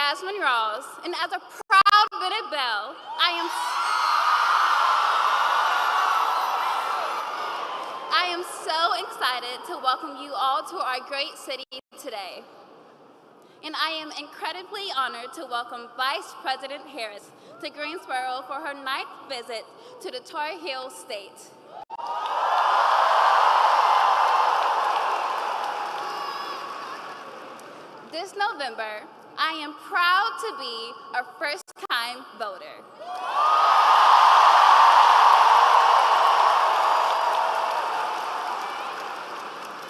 Jasmine Ross, and as a proud Bennett Belle, I am so excited to welcome you all to our great city today. And I am incredibly honored to welcome Vice President Harris to Greensboro for her 9th visit to the Tar Heel State. This November, I am proud to be a first-time voter.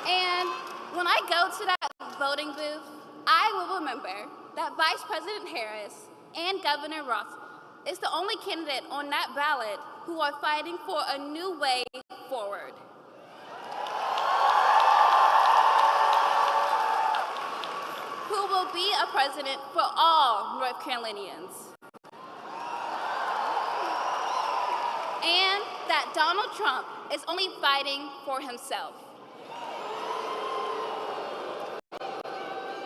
And when I go to that voting booth, I will remember that Vice President Harris and Governor Ross is the only candidate on that ballot who are fighting for a new way forward. Who will be a president for all North Carolinians. And that Donald Trump is only fighting for himself.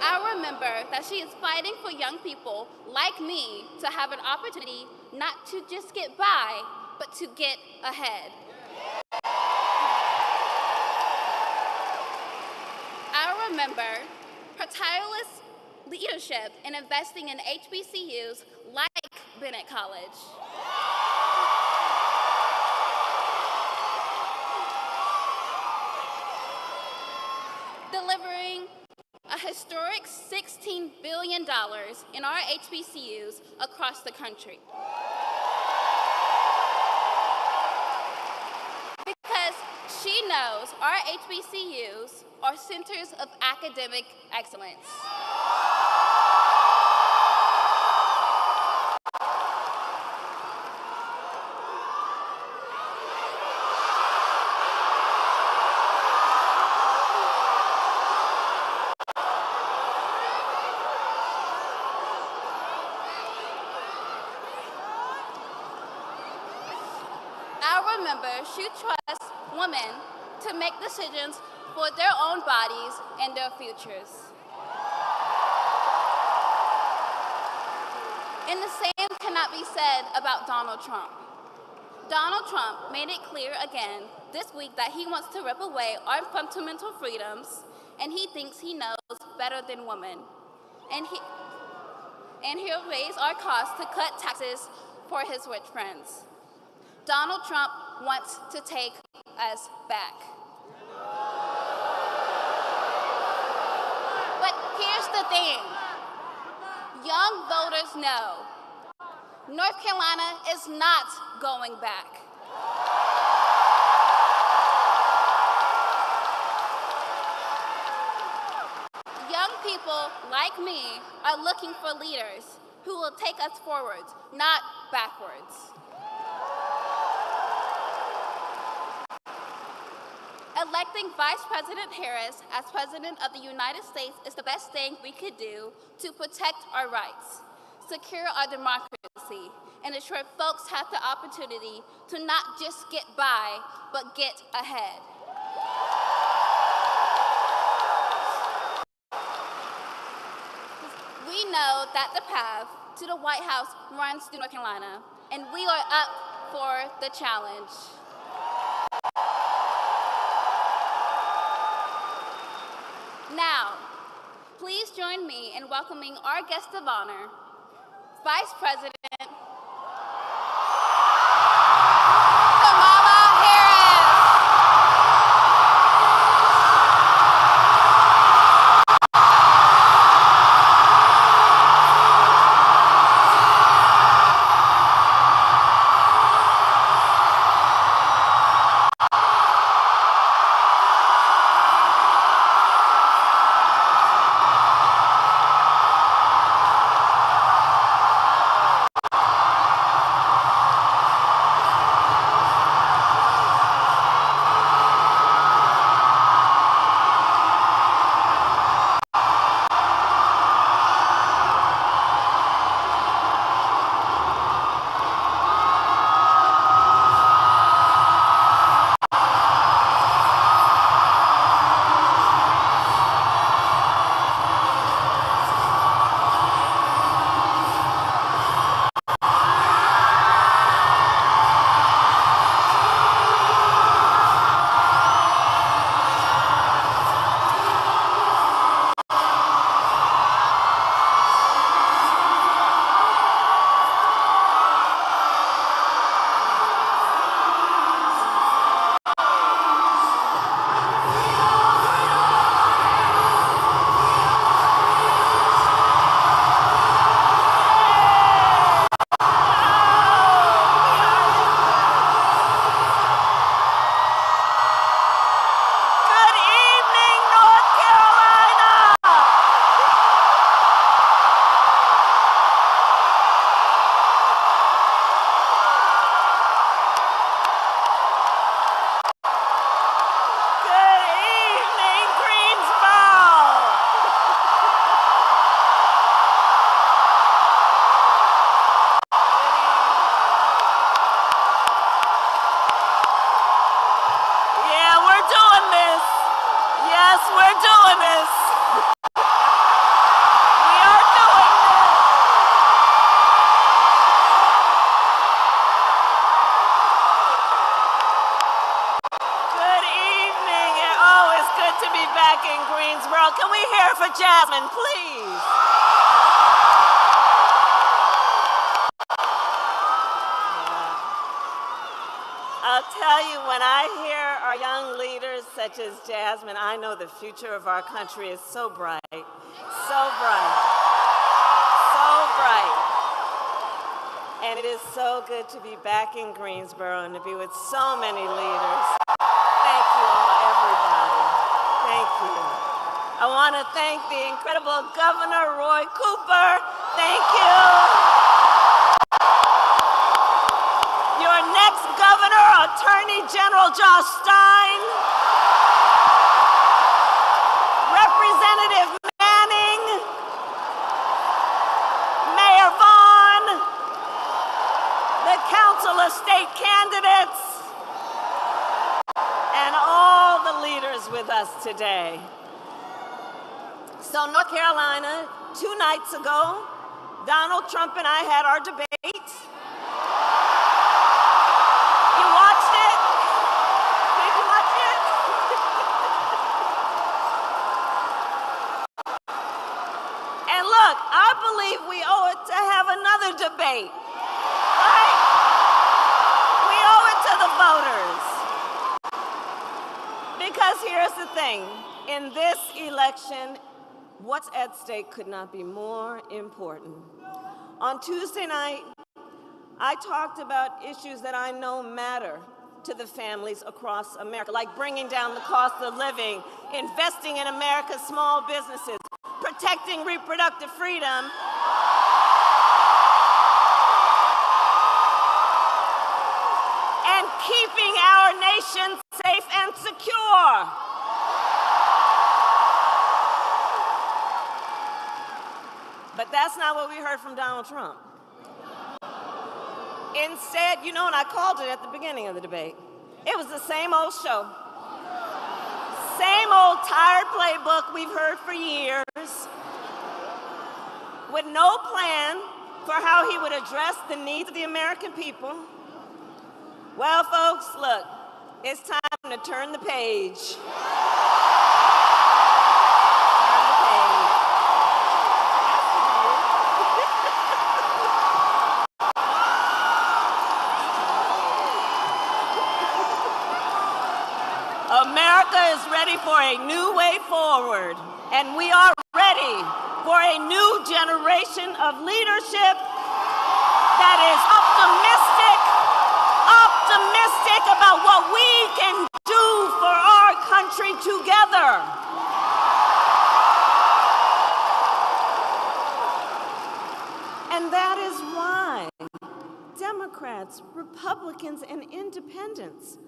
I remember that she is fighting for young people like me to have an opportunity not to just get by, but to get ahead. I remember her tireless leadership in investing in HBCUs like Bennett College. Delivering a historic $16 billion in our HBCUs across the country. Because she knows our HBCUs are centers of academic excellence. I remember she trusts women to make decisions for their own bodies and their futures. And the same cannot be said about Donald Trump. Donald Trump made it clear again this week that he wants to rip away our fundamental freedoms, and he thinks he knows better than women. And he'll raise our costs to cut taxes for his rich friends. Donald Trump wants to take us back. But here's the thing. Young voters know North Carolina is not going back. Young people like me are looking for leaders who will take us forwards, not backwards. Electing Vice President Harris as President of the United States is the best thing we could do to protect our rights, secure our democracy, and ensure folks have the opportunity to not just get by, but get ahead. We know that the path to the White House runs through North Carolina, and we are up for the challenge. Now, please join me in welcoming our guest of honor, Vice President Kamala Harris. hear for Jasmine, please? I'll tell you, when I hear our young leaders such as Jasmine, I know the future of our country is so bright, so bright, so bright. And it is so good to be back in Greensboro and to be with so many leaders. Thank you all, everybody. Thank you. I want to thank the incredible Governor Roy Cooper. Thank you. Your next governor, Attorney General Josh Stein. Representative Manning. Mayor Vaughn. The Council of State Candidates. And all the leaders with us today. So North Carolina, 2 nights ago, Donald Trump and I had our debate. You watched it? Did you watch it? And look, I believe we owe it to have another debate, right? We owe it to the voters. Because here's the thing, in this election, what's at stake could not be more important. On Tuesday night, I talked about issues that I know matter to the families across America, like bringing down the cost of living, investing in America's small businesses, protecting reproductive freedom, and keeping our nation safe and secure. But that's not what we heard from Donald Trump. Instead, you know, and I called it at the beginning of the debate, it was the same old show. Same old tired playbook we've heard for years, with no plan for how he would address the needs of the American people. Well, folks, look, it's time to turn the page. America is ready for a new way forward, and we are ready for a new generation of leadership that is optimistic about what we can do for our country together. And that is why Democrats, Republicans, and independents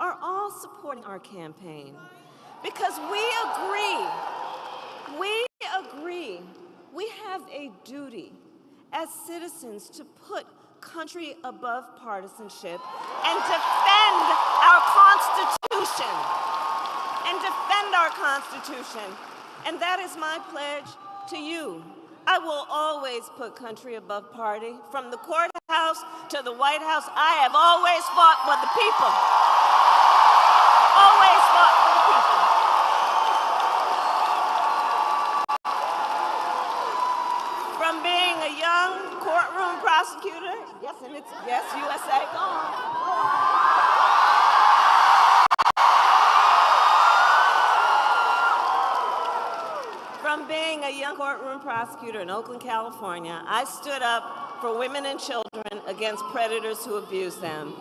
are all supporting our campaign, because we agree we have a duty as citizens to put country above partisanship and defend our Constitution. And that is my pledge to you. I will always put country above party. From the courthouse to the White House, I have always fought for the people. Always fought for the people. From being a young courtroom prosecutor, yes, USA, go on. From being a young courtroom prosecutor in Oakland, California, I stood up for women and children against predators who abuse them.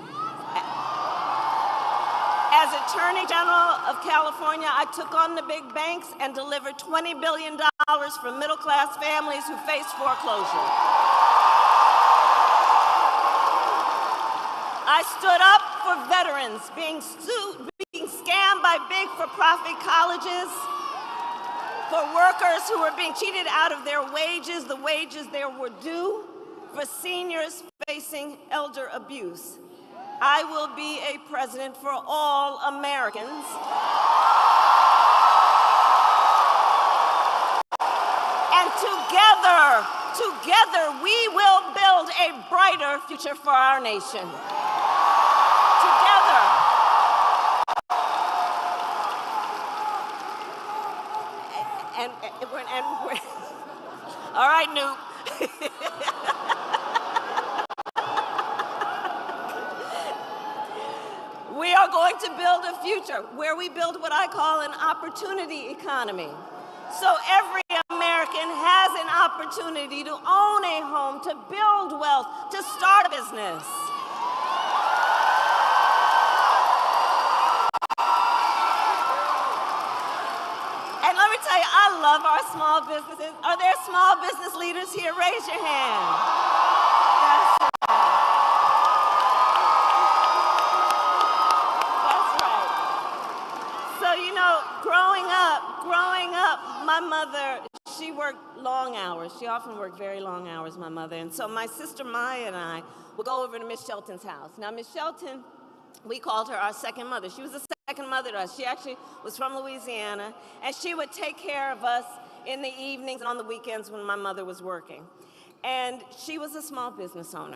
As Attorney General of California, I took on the big banks and delivered $20 billion for middle-class families who face foreclosure. I stood up for veterans being scammed by big for-profit colleges, for workers who were being cheated out of their wages, the wages they were due, for seniors facing elder abuse. I will be a president for all Americans. And together we will build a brighter future for our nation. Together. we're all right, Newt. We are going to build a future where we build what I call an opportunity economy. So every American has an opportunity to own a home, to build wealth, to start a business. And let me tell you, I love our small businesses. Are there small business leaders here? Raise your hand. That's right. So, you know, growing up, my mother, she worked long hours. She often worked very long hours, my mother. And so my sister Maya and I would go over to Miss Shelton's house. Now, Miss Shelton, we called her our second mother. She was a second mother to us. She actually was from Louisiana, and she would take care of us in the evenings and on the weekends when my mother was working. And she was a small business owner.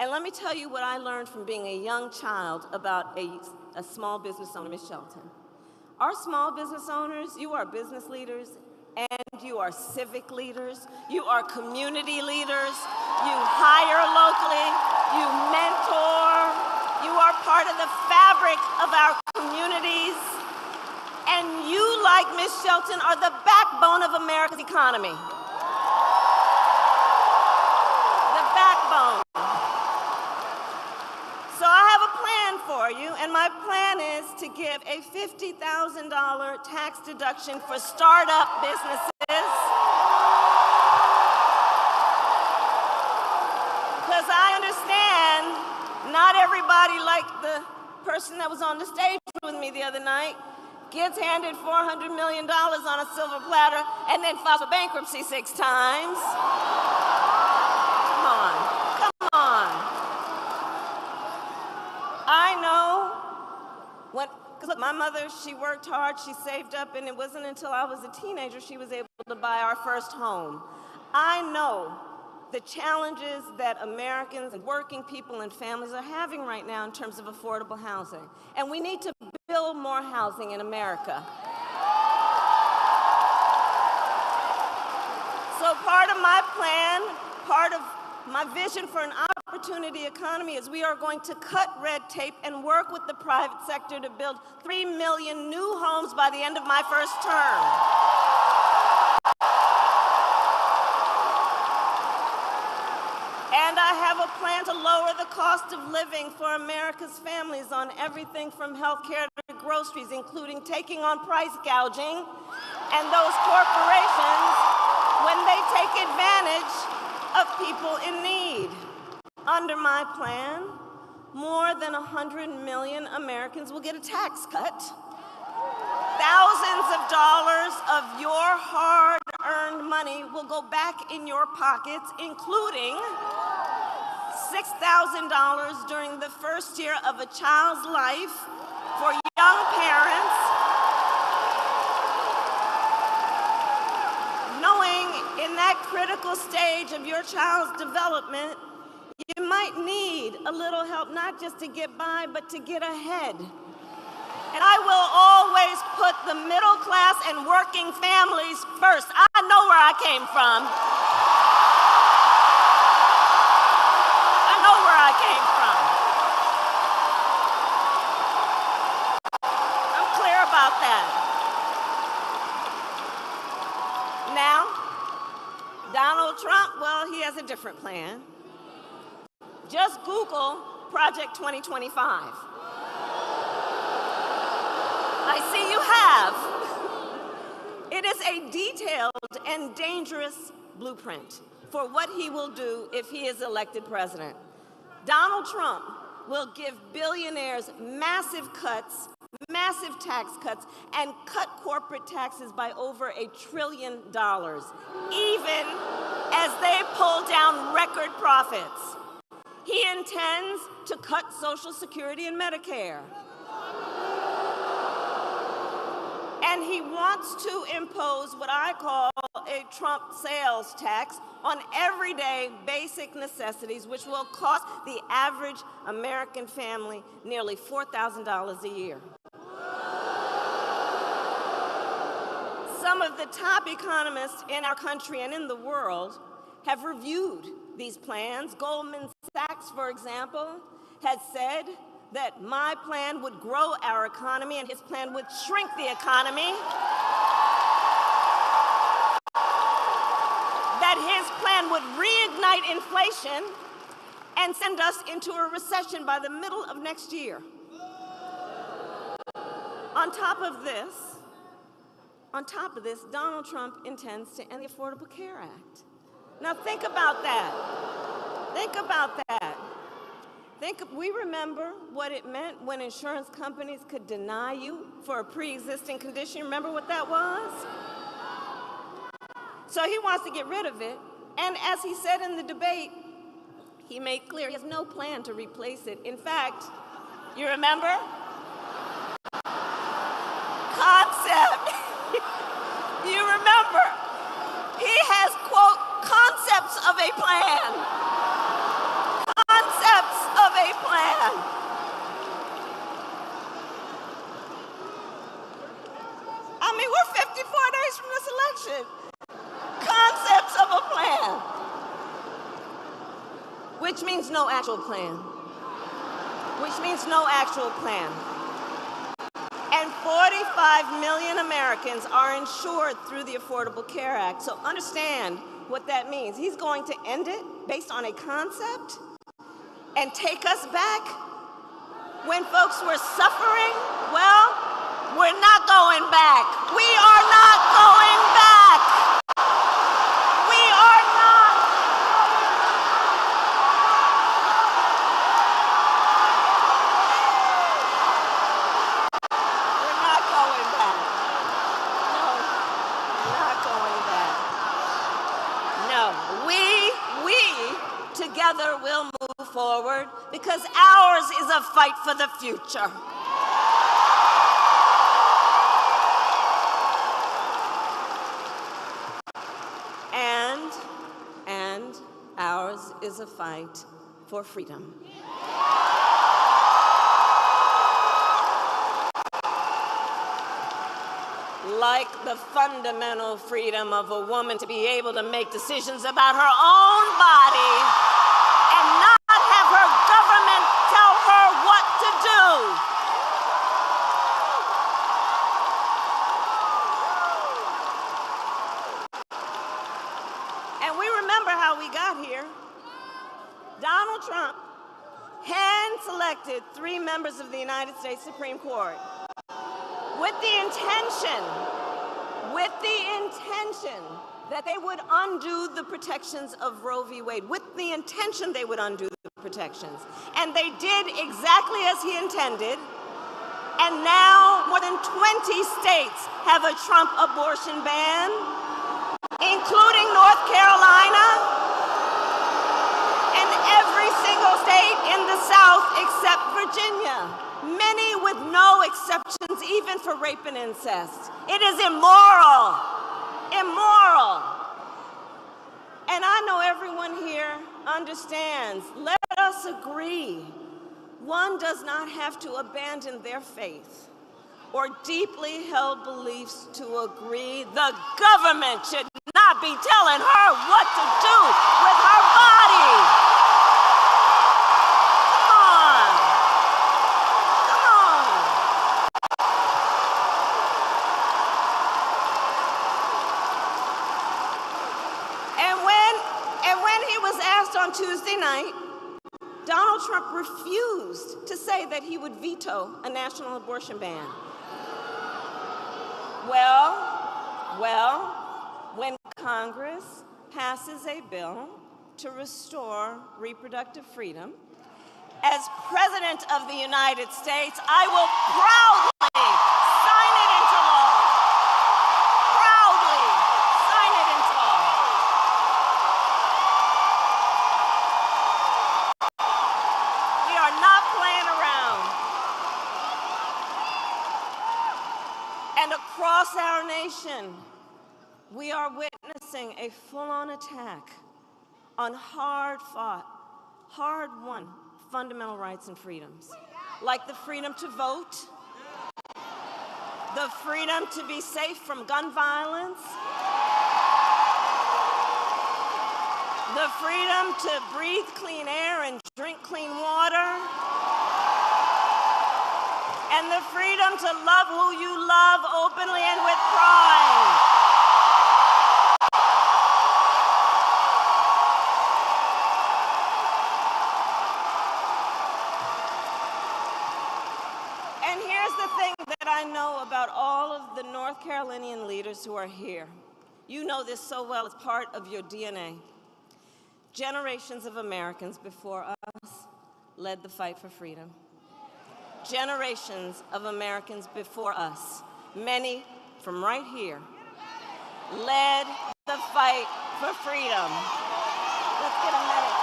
And let me tell you what I learned from being a young child about a small business owner, Miss Shelton. Our small business owners, you are business leaders, and you are civic leaders, you are community leaders, you hire locally, you mentor, you are part of the fabric of our communities, and you, like Miss Shelton, are the backbone of America's economy. The backbone. So I have a plan for you, and my plan is to give a $50,000 tax deduction for startup businesses. Because I understand not everybody, like the person that was on the stage with me the other night, gets handed $400 million on a silver platter and then files for bankruptcy 6 times. Come on, come on. I know, because look, my mother, she worked hard, she saved up, and it wasn't until I was a teenager she was able to buy our first home. I know the challenges that Americans and working people and families are having right now in terms of affordable housing. And we need to build more housing in America. So part of my plan, part of my vision for an opportunity economy is we are going to cut red tape and work with the private sector to build 3 million new homes by the end of my first term. And I have a plan to lower the cost of living for America's families on everything from health care to groceries, including taking on price gouging and those corporations when they take advantage of people in need. Under my plan, more than 100 million Americans will get a tax cut. Thousands of dollars of your hard-earned money will go back in your pockets, including $6,000 during the first year of a child's life for young parents, knowing in that critical stage of your child's development, you might need a little help, not just to get by, but to get ahead. And I will always put the middle class and working families first. I know where I came from. I know where I came from. I'm clear about that. Now, Donald Trump, well, he has a different plan. Just Google Project 2025. I see you have. It is a detailed and dangerous blueprint for what he will do if he is elected president. Donald Trump will give billionaires massive cuts, massive tax cuts, and cut corporate taxes by over $1 trillion, even as they pull down record profits. He intends to cut Social Security and Medicare. And he wants to impose what I call a Trump sales tax on everyday basic necessities, which will cost the average American family nearly $4,000 a year. So some of the top economists in our country and in the world have reviewed these plans. Goldman Sachs, for example, has said that my plan would grow our economy and his plan would shrink the economy. That his plan would reignite inflation and send us into a recession by the middle of next year. On top of this, Donald Trump intends to end the Affordable Care Act. Now think about that. Think about that. We remember what it meant when insurance companies could deny you for a pre-existing condition. Remember what that was? So he wants to get rid of it. And as he said in the debate, he made clear he has no plan to replace it. In fact, you remember? Concept. You remember? He has, quote, concepts of a plan. Concepts of a plan. I mean, we're 54 days from this election. Concepts of a plan. Which means no actual plan. Which means no actual plan. And 45 million Americans are insured through the Affordable Care Act. So understand what that means. He's going to end it based on a concept and take us back when folks were suffering. Well, we're not going back. We are not going back. We are not. We're not going back. No, we're not going back. No, we together will move forward because ours is a fight for the future. And ours is a fight for freedom. Like the fundamental freedom of a woman to be able to make decisions about her own body and not have her government tell her what to do. And we remember how we got here. Donald Trump hand-selected 3 members of the United States Supreme Court with the intention that they would undo the protections of Roe v. Wade, with the intention they would undo the protections. And they did exactly as he intended. And now more than 20 states have a Trump abortion ban, including North Carolina and every single state in the South except Virginia. Many with no exceptions, even for rape and incest. It is immoral. Immoral. And I know everyone here understands. Let us agree. One does not have to abandon their faith or deeply held beliefs to agree. The government should not be telling her what to do with her body. On Tuesday night, Donald Trump refused to say that he would veto a national abortion ban. Well, when Congress passes a bill to restore reproductive freedom, as President of the United States, I will proudly sign it into law. Proudly sign it into law. Not playing around. And across our nation, we are witnessing a full-on attack on hard-fought, hard-won fundamental rights and freedoms, like the freedom to vote, the freedom to be safe from gun violence, the freedom to breathe clean air and drink clean water, and the freedom to love who you love openly and with pride. And here's the thing that I know about all of the North Carolinian leaders who are here. You know this so well, it's part of your DNA. Generations of Americans before us led the fight for freedom. Generations of Americans before us, many from right here, led the fight for freedom. Let's get a medic.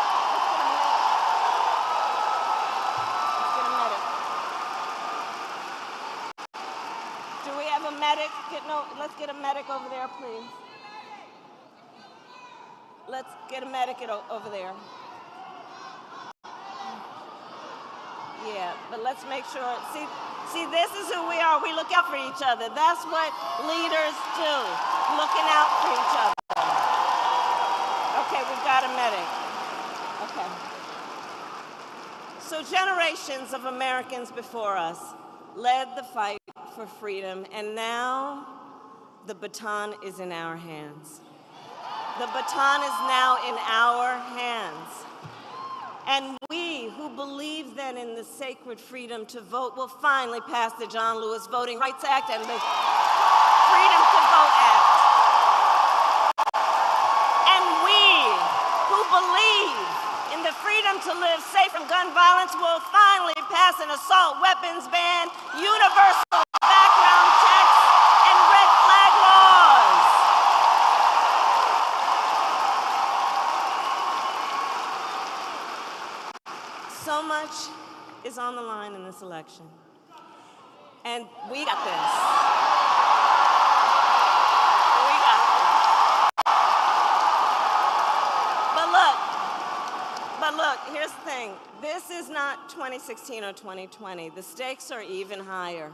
Let's get a medic. Do we have a medic? Let's get a medic over there, please. Let's get a medic over there. Yeah, but let's make sure. See, this is who we are. We look out for each other. That's what leaders do, looking out for each other. Okay, we've got a medic. Okay. So generations of Americans before us led the fight for freedom, and now the baton is in our hands. The baton is now in our hands. And we who believe then in the sacred freedom to vote will finally pass the John Lewis Voting Rights Act and the Freedom to Vote Act. And we who believe in the freedom to live safe from gun violence will finally pass an assault weapons ban, universal background checks, and red flag laws. So much is on the line in this election, and we got this. We got this. But look, here's the thing. This is not 2016 or 2020. The stakes are even higher.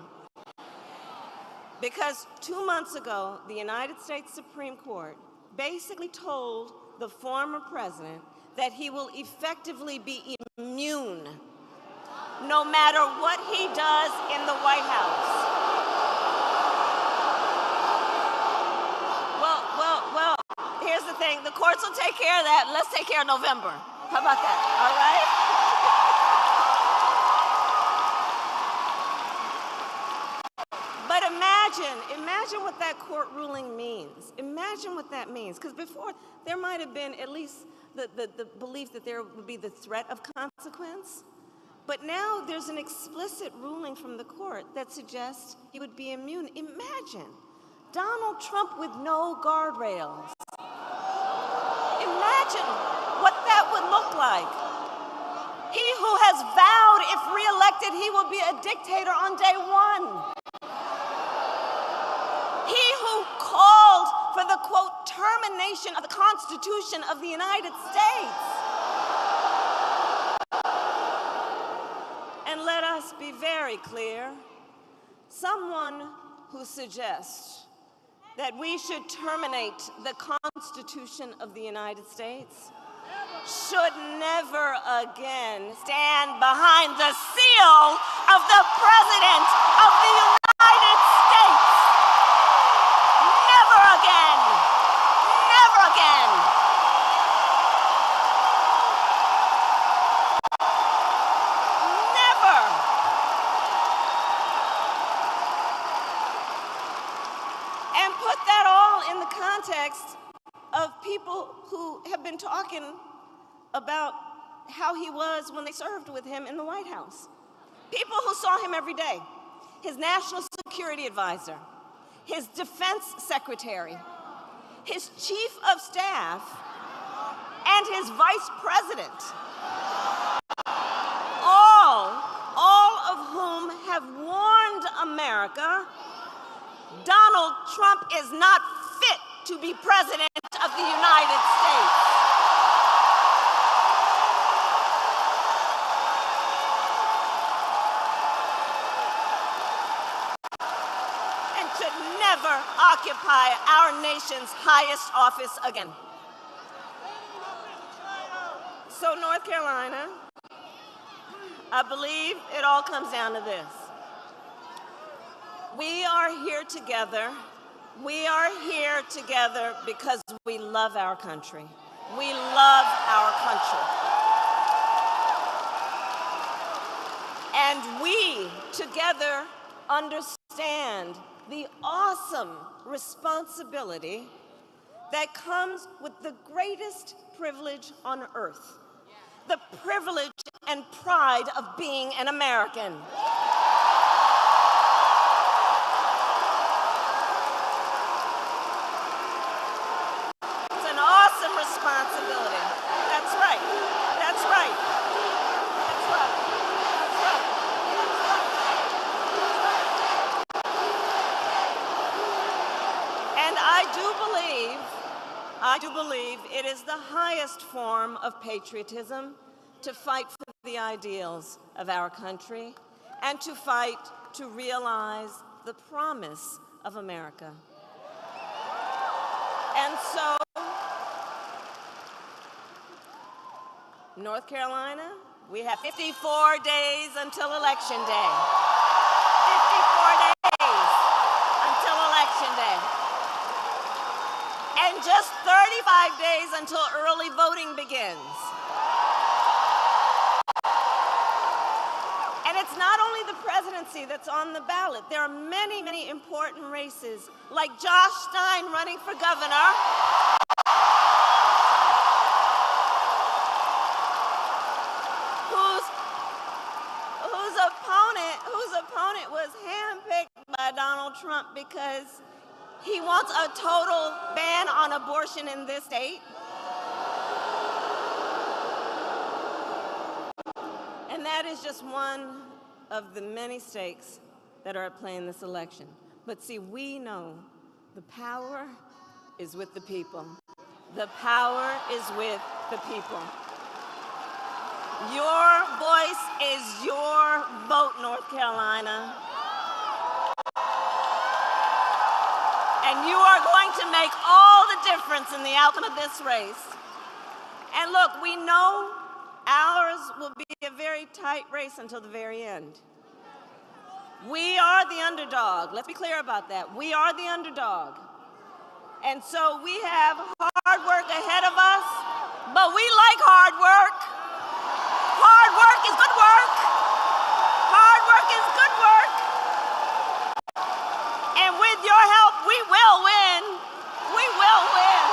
Because 2 months ago, the United States Supreme Court basically told the former president that he will effectively be immune no matter what he does in the White House. Well, here's the thing. The courts will take care of that. Let's take care of November. How about that? All right? But imagine what that court ruling means. Imagine what that means. Because before, there might have been at least the belief that there would be the threat of consequence. But now there's an explicit ruling from the court that suggests he would be immune. Imagine Donald Trump with no guardrails. Imagine what that would look like. He who has vowed, if reelected, he will be a dictator on day one. He who called for the, quote, termination of the Constitution of the United States. And let us be very clear, someone who suggests that we should terminate the Constitution of the United States should never again stand behind the seal of the President of the United States. Never again. Never again. Never. And put that all in the context of people who have been talking about how he was when they served with him in the White House. People who saw him every day. His national security advisor, his defense secretary, his chief of staff, and his vice president. All of whom have warned America, Donald Trump is not fit to be president of the United States. never occupy our nation's highest office again. So, North Carolina, I believe it all comes down to this. We are here together. We are here together because we love our country. We love our country. And we together understand the awesome responsibility that comes with the greatest privilege on earth, the privilege and pride of being an American. It's an awesome responsibility. That's right. That's right. That's right. That's right. That's right. And I do believe it is the highest form of patriotism to fight for the ideals of our country and to fight to realize the promise of America. And so, North Carolina, we have 54 days until Election Day. 54 days until Election Day. And just 35 days until early voting begins. And it's not only the presidency that's on the ballot. There are many, many important races, like Josh Stein running for governor. Whose opponent was handpicked by Donald Trump because he wants a total ban on abortion in this state. And that is just one of the many stakes that are at play in this election. But see, we know the power is with the people. The power is with the people. Your voice is your vote, North Carolina. And you are going to make all the difference in the outcome of this race. And look, we know ours will be a very tight race until the very end. We are the underdog. Let's be clear about that. We are the underdog. And so we have hard work ahead of us, but we like hard work. Hard work is good work. Hard work is good work. And with your help, we will win. We will win.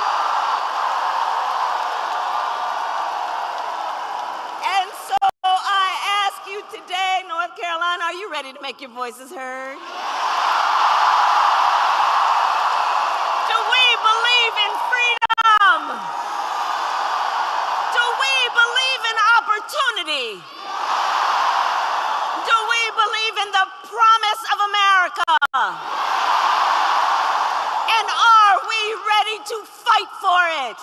And so I ask you today, North Carolina, are you ready to make your voices heard? Do we believe in freedom? Do we believe in opportunity? Do we believe in the promise of America? And are we ready to fight for it?